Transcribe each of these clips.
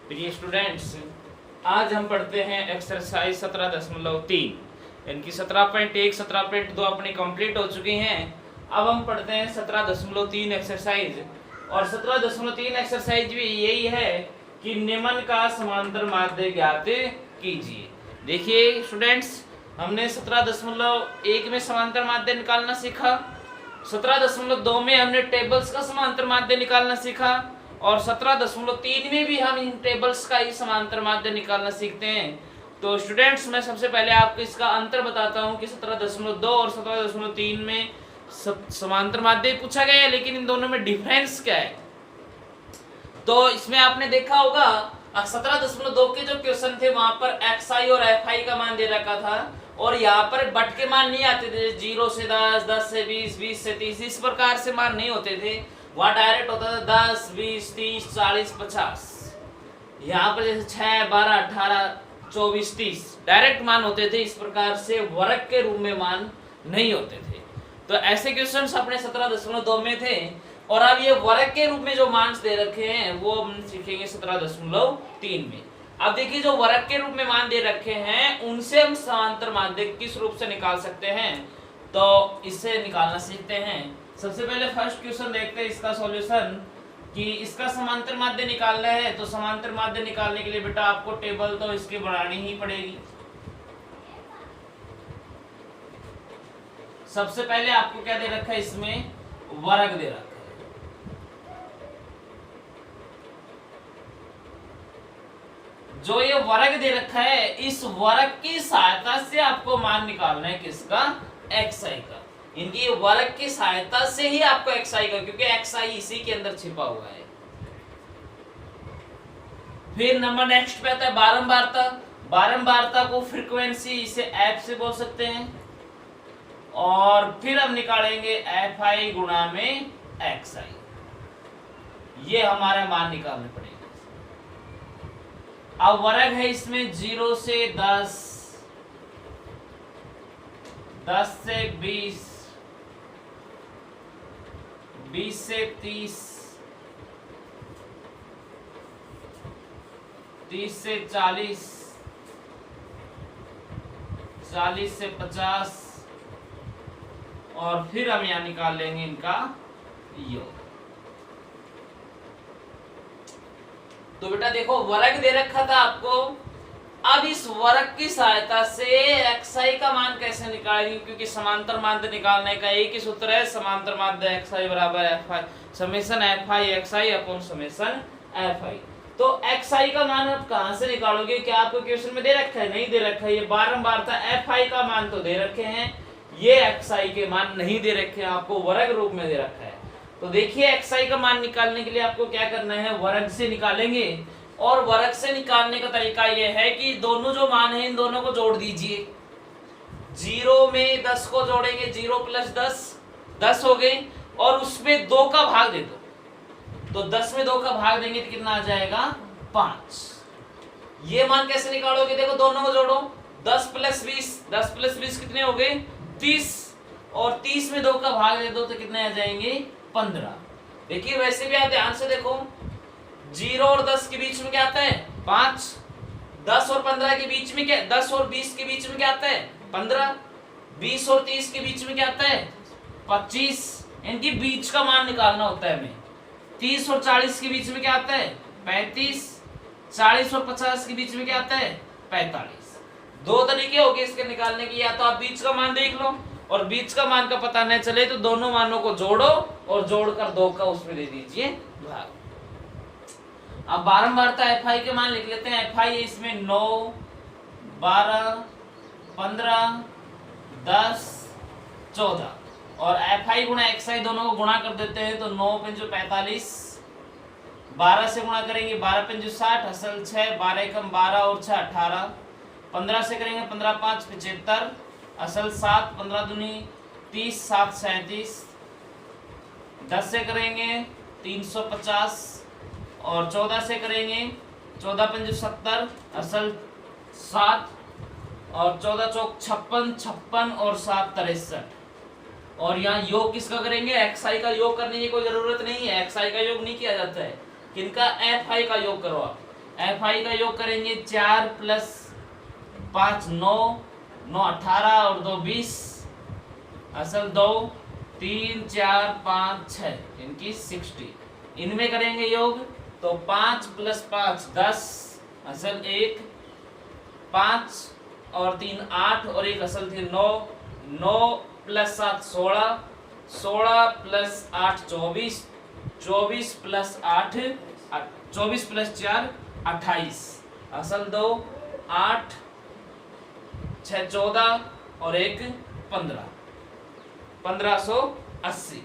प्रिय स्टूडेंट्स, आज हम पढ़ते हैं एक्सरसाइज 17.3। इनकी 17.1 17.2 अपनी कंप्लीट हो चुकी हैं। अब हम पढ़ते हैं 17.3 एक्सरसाइज। और 17.3 एक्सरसाइज भी यही है कि निम्न का समांतर माध्य ज्ञात कीजिए। देखिए स्टूडेंट्स, हमने 17.1 में समांतर माध्य निकालना सीखा, 17.2 में हमने टेबल्स का समांतर माध्य निकालना सीखा, और 17.3 में भी हम इन टेबल्स का ही समांतर माध्य निकालना सीखते हैं। तो स्टूडेंट्स, मैं सबसे पहले आपको इसका अंतर बताता हूं कि 17.2 और 17.3 में समांतर माध्य पूछा गया है, लेकिन इन दोनों में डिफरेंस क्या है। तो इसमें आपने देखा होगा 17.2 के जो क्वेश्चन थे वहां पर xi और fi का मान दे रखा था, और यहाँ पर बट के मान नहीं आते थे, 0 से 10, 10 से 20, 20 से 30, इस प्रकार से मान नहीं होते थे। वहां डायरेक्ट होता था 10, 20, 30, 40, 50। यहाँ पर जैसे 6, 12, 18, 24, 30 डायरेक्ट मान होते थे। इस प्रकार से वर्ग के रूप में मान नहीं होते थे। तो ऐसे क्वेश्चंस अपने 17.2 में थे, और अब ये वर्ग के रूप में जो मान दे रखे हैं वो हम सीखेंगे 17.3 में। अब देखिए, जो वर्ग के रूप में मान दे रखे हैं उनसे हम समांतर माध्य किस रूप से निकाल सकते हैं, तो इससे निकालना सीखते हैं। सबसे पहले फर्स्ट क्वेश्चन देखते हैं इसका सॉल्यूशन, कि इसका समांतर माध्य निकालना है। तो समांतर माध्य निकालने के लिए बेटा आपको टेबल तो इसकी बनानी ही पड़ेगी। सबसे पहले आपको क्या दे रखा है, इसमें वर्ग दे रखा है। जो ये वर्ग दे रखा है, इस वर्ग की सहायता से आपको मान निकालना है किसका, xi का। इनकी वर्ग की सहायता से ही आपको xi का, क्योंकि xi इसी के अंदर छिपा हुआ है। फिर नंबर नेक्स्ट पे आता है बारंबारता। बारंबारता को फ्रीक्वेंसी, इसे f से बोल सकते हैं। और फिर हम निकालेंगे fi गुणा में xi। ये हमारा मान निकालने पड़ेगा। अब वर्ग है इसमें 0 से 10, 10 से 20, 20 से 30, 30 से 40, 40 से 50, और फिर हम यहां निकाल लेंगे इनका योग। तो बेटा देखो, वर्ग दे रखा था आपको। अब इस वर्ग की सहायता से xi का मान कैसे निकालेंगे, क्योंकि समांतर माध्य निकालने का एक ही सूत्र है, समांतर माध्य xi बराबर fi summation fi xi upon summation fi। तो xi का मान आप कहां से निकालोगे, क्या आपको क्वेश्चन में दे रखा है? नहीं दे रखा है। ये बारंबारता fi का मान तो दे रखे हैं, ये xi के मान नहीं दे रखे हैं, आपको वर्ग रूप में दे रखा है। तो देखिए, xi का मान निकालने के लिए आपको क्या करना है, वर्ग से निकालेंगे। और वर्ग से निकालने का तरीका यह है कि दोनों जो मान है इन दोनों को जोड़ दीजिए। 0 में 10 को जोड़ेंगे, 0 प्लस 10 10 हो गए, और उसमें 2 का भाग दे दो। तो 10 में 2 का भाग देंगे तो कितना आ जाएगा, 5। ये मान कैसे निकालोगे, देखो दोनों को जोड़ो, 10 प्लस 20, 10 प्लस 20 कितने हो गए, 30, और 30 में 2 का भाग दे दो तो कितने आ जाएंगे, 15। देखिए, वैसे भी आप ध्यान से देखो, 0 और 10 के बीच में क्या आता है, 5। 10 और 15 के बीच में क्या, 10 और 20 के बीच में क्या आता है, 15। 20 और 30 के बीच में क्या आता है, 25। इनके बीच का मान निकालना होता है हमें। 30 और 40 के बीच में क्या आता है, 35। 40 और 50 के बीच में क्या आता है, 45। दो तरीके हो गए इसके निकालने के, या तो आप बीच का मान देख लो, और बीच का मान का पता नहीं चले तो दोनों मानों को जोड़ो, और जोड़कर 2 का उसमें दे दीजिए भाग। अब बारंबारता fi के मान लिख लेते हैं। fi इसमें 9, 12, 15, 10, 14, और fi गुणा xi दोनों को गुणा कर देते हैं। तो 9 पंजो 45, 12 से गुणा करेंगे, 12 पंजो 60, असल 6, 12 एकम 12 और 6 18, 15 से करेंगे, 15 5 75, असल 7, 15 दूनी 30, 7 37, 10 से करेंगे 350, और 14 से करेंगे 14 पंजे 70, असल 7, और 14 चौक 56, 56 और 7 63। और यहाँ योग किसका करेंगे, xi का योग करने की कोई जरूरत नहीं है, xi का योग नहीं किया जाता है। किनका, fi का योग करो आप। एफ आई का योग करेंगे 4 प्लस 5 9, 9 18 और 2 20, असल 2 3 4 5 6 इनकी 60। इनमें करेंगे योग तो 5 प्लस 5 10, असल 1, 5 और 3 8 और 1 असल 3 9, 9 प्लस 7 16, 16 प्लस 8 24, 24 प्लस 8 24 प्लस 4 28, असल 2 8 6 14 और 1 15, 1580।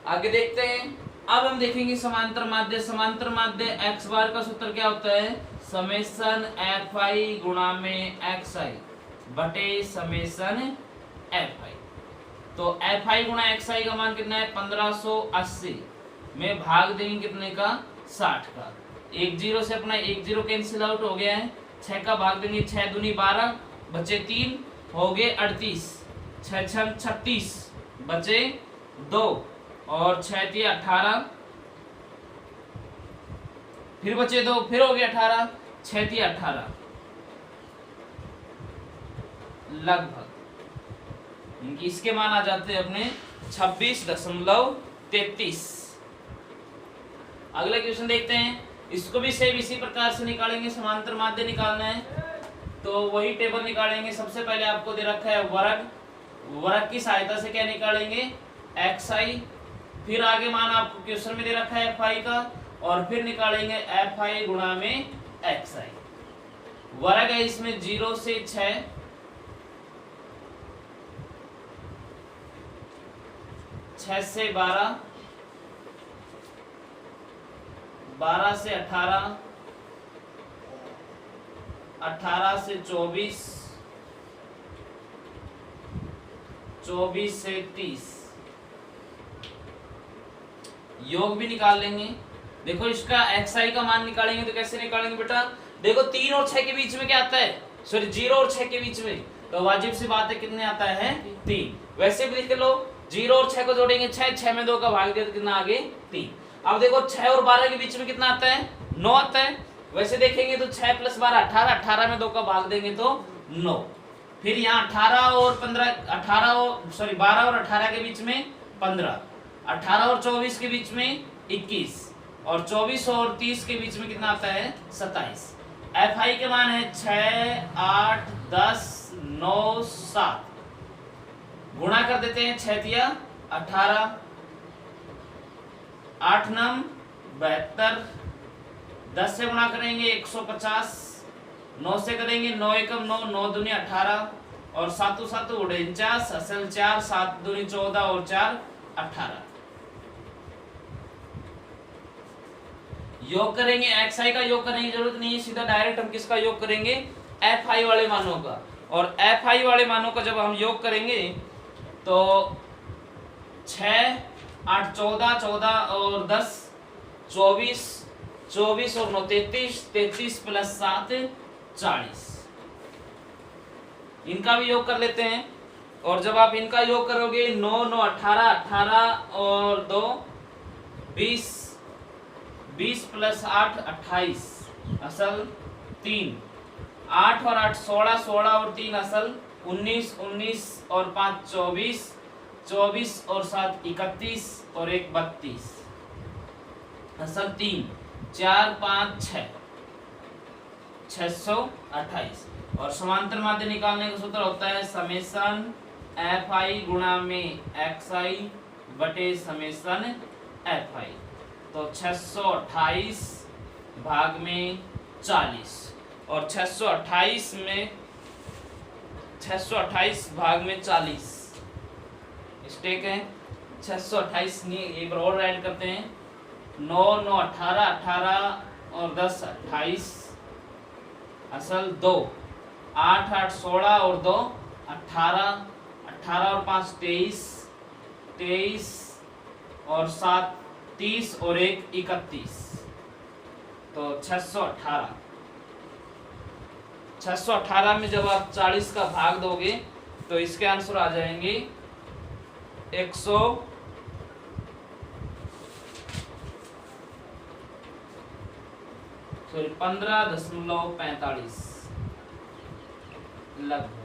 आगे देखते हैं। अब हम देखेंगे समांतर माध्य। समांतर माध्य x बार का सूत्र क्या होता है? समेशन एफ आई गुणा में एक्स आई बटे समेशन एफ आई। तो एफ आई गुणा एक्स आई का मान कितना है? 1580 में भाग देंगे कितने का? 60 का। एक जीरो से अपना एक जीरो कैंसिल आउट हो गया है। 6 का भाग देंगे 6 दूनी 12, बचे 3, हो गए 38, 6 6 36, बचे 2 और 6 3 18, फिर बचे 2, फिर हो गए 18, 6 3 18, लगभग इनकी इसके मान आ जाते हैं अपने 26.33। अगला क्वेश्चन देखते हैं। इसको भी सेम इसी प्रकार से निकालेंगे। समांतर माध्य निकालना है तो वही टेबल निकालेंगे। सबसे पहले आपको दे रखा है वर्ग, वर्ग की सहायता से क्या निकालेंगे? एक्स आई। फिर आगे मान आपको क्वेश्चन में दे रखा है एफ आई का, और फिर निकालेंगे एफ आई गुणा में एक्स आई। वर्ग है इसमें 0 से 6, 6 से 12, 12 से 18, 18 से 24, 24 से 30। योग भी निकाल लेंगे। देखो इसका एक्स आई का मान निकालेंगे तो कैसे निकालेंगे बेटा? देखो 3 और 6 के बीच में क्या आता है? सॉरी 0 और 6 के बीच में तो वाजिब सी बात है कितने आता है? 3। वैसे भी लिख लो 0 और 6 को जोड़ेंगे 6, 6 में 2 का भाग दिया तो कितना आगे? 3। अब देखो 6 और 12 के बीच में कितना आता है? 9 आता है। वैसे देखेंगे तो 6 प्लस 12 18, 18 में 2 का भाग देंगे तो 9। फिर यहाँ 18 और 15, 18 और सॉरी 12 और 18 के बीच में 15, 18 और 24 के बीच में 21 और 24 और 30 के बीच में कितना आता है? 27। एफ आई के मान है 6 8 10 9 7। गुणा कर देते हैं 6 तिया 18, 8 नम 72, 10 से गुणा करेंगे 150, 9 से करेंगे 9 एकम 9, 9 दूनी 18 और 7 7 49, असल 4, 7 दूनी 14 और 4 18। योग करेंगे एक्स आई का योग करने की जरूरत नहीं है, सीधा डायरेक्ट हम किसका योग करेंगे? एफ आई वाले मानों का। और एफ आई वाले मानों का जब हम योग करेंगे तो 6 8 14, 14 और 10 24, 24 और 9 33, 33 प्लस 7 40। इनका भी योग कर लेते हैं। और जब आप इनका योग करोगे 9 9 18, 18 और 2 20, 20 प्लस 8 28, असल 3, 8 और 8 16, 16 और 3 असल 19, 19 और 5 24, 24 और 7 31 और 1 32, असल 3, 4 5 6, 628। और समांतर माध्य निकालने का सूत्र होता है समेशन एफ आई गुणा में एक्स आई बटे समेशन एफ आई। तो 628 भाग में 40 और 628 में 628 भाग में 40 स्टेक है। 628 नहीं, एक बार और ऐड करते हैं। 9 9 18, 18 और 10 28, असल 2, 8 8 16 और 2 18, 18 और 5 23, 23 और 7 30 और 1 31। तो 618, 618 में जब आप 40 का भाग दोगे तो इसके आंसर आ जाएंगे 100, सॉरी 15.45 लगभग।